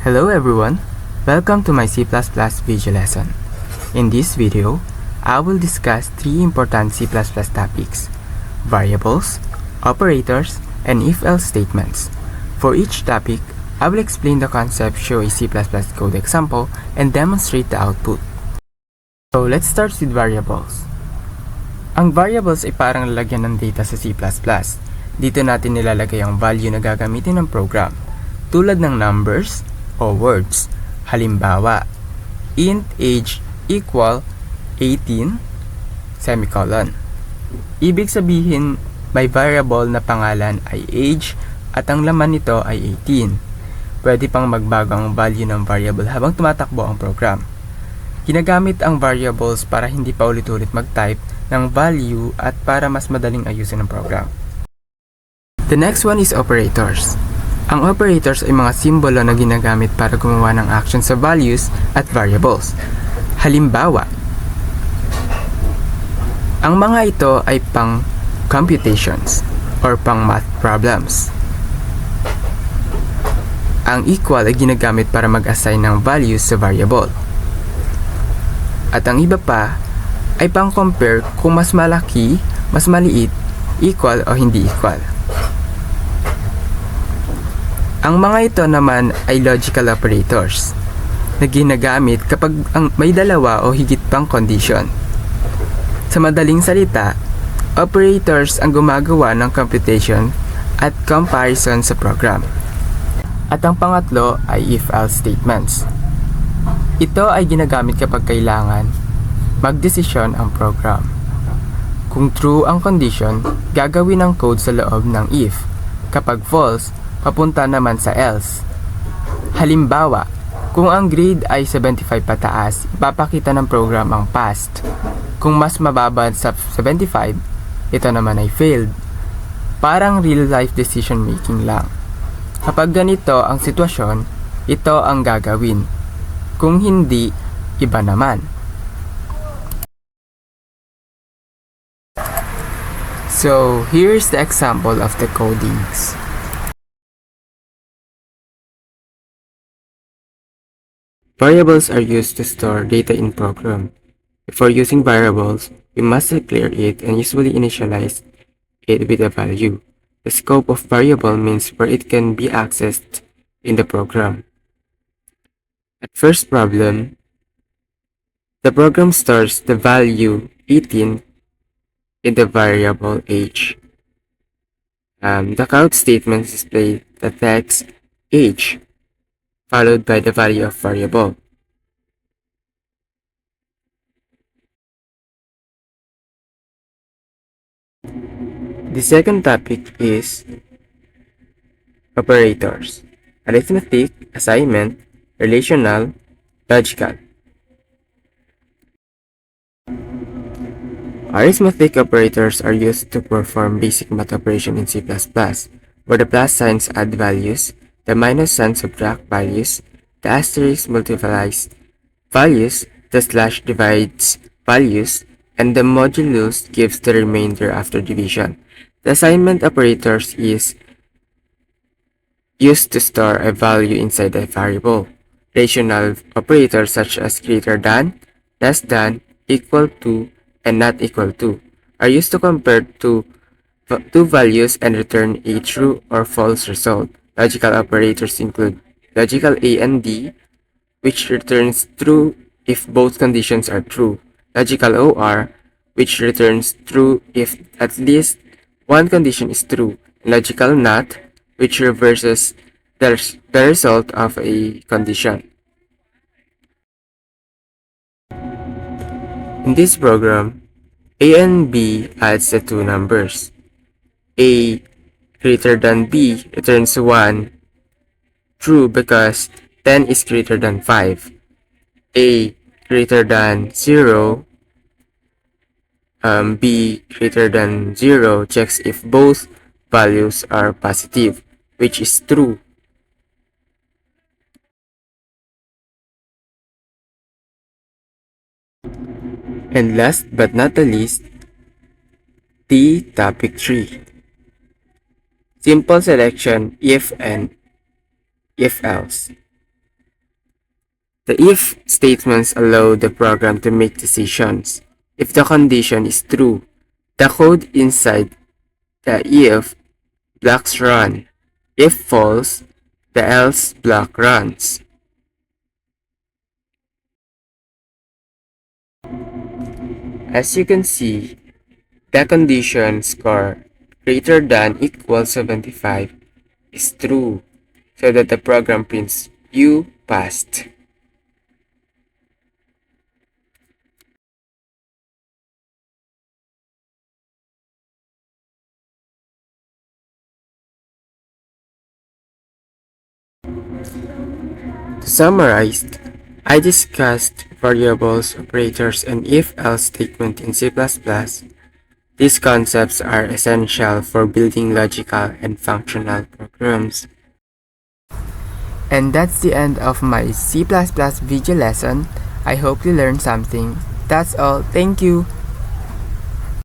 Hello everyone, welcome to my C++ video lesson. In this video, I will discuss three important C++ topics: variables, operators, and if-else statements. For each topic, I will explain the concept, show a C++ code example, and demonstrate the output. So let's start with variables. Ang variables ay parang lalagyan ng data sa C++. Dito natin nilalagay ang value na gagamitin ng program, tulad ng numbers o words. Halimbawa, int age equal 18, semicolon. Ibig sabihin, may variable na pangalan ay age at ang laman nito ay 18. Pwede pang magbago ang value ng variable habang tumatakbo ang program. Ginagamit ang variables para hindi pa ulit-ulit mag-type ng value at para mas madaling ayusin ang program. The next one is operators. Ang operators ay mga simbolo na ginagamit para gumawa ng action sa values at variables. Halimbawa, ang mga ito ay pang computations or pang math problems. Ang equal ay ginagamit para mag-assign ng values sa variable. At ang iba pa ay pang compare kung mas malaki, mas maliit, equal o hindi equal. Ang mga ito naman ay logical operators na ginagamit kapag may dalawa o higit pang condition. Sa madaling salita, operators ang gumagawa ng computation at comparison sa program. At ang pangatlo ay if-else statements. Ito ay ginagamit kapag kailangan magdesisyon ang program. Kung true ang condition, gagawin ang code sa loob ng if. Kapag false, papunta naman sa else. Halimbawa, kung ang grade ay 75 pataas, ipapakita ng program ang passed. Kung mas mababa sa 75, ito naman ay failed. Parang real-life decision making lang. Kapag ganito ang sitwasyon, ito ang gagawin. Kung hindi, iba naman. So, here's the example of the codings. Variables are used to store data in program. Before using variables, we must declare it and usually initialize it with a value. The scope of variable means where it can be accessed in the program. At first problem, the program stores the value 18 in the variable age. The count statement displays the text age followed by the value of variable. The second topic is operators: arithmetic, assignment, relational, logical. Arithmetic operators are used to perform basic math operation in C++, where the plus signs add values, the minus sign subtract values, the asterisk multiplies values, the slash divides values, and the modulus gives the remainder after division. The assignment operators is used to store a value inside a variable. Relational operators such as greater than, less than, equal to, and not equal to are used to compare two values and return a true or false result. Logical operators include logical A and D, which returns true if both conditions are true. Logical OR, which returns true if at least one condition is true. Logical NOT, which reverses the result of a condition. In this program, A and B adds the two numbers. A greater than B returns 1, true because 10 is greater than 5. A greater than 0, B greater than 0 checks if both values are positive, which is true. And last but not the least, the topic 3. Simple selection if and if else. The if statements allow the program to make decisions. If the condition is true, the code inside the if blocks run. If false, the else block runs. As you can see, the condition score greater than equals 75 is true, so that the program prints you passed. To summarize, I discussed variables, operators, and if-else statement in C++. These concepts are essential for building logical and functional programs. And that's the end of my C++ video lesson. I hope you learned something. That's all. Thank you.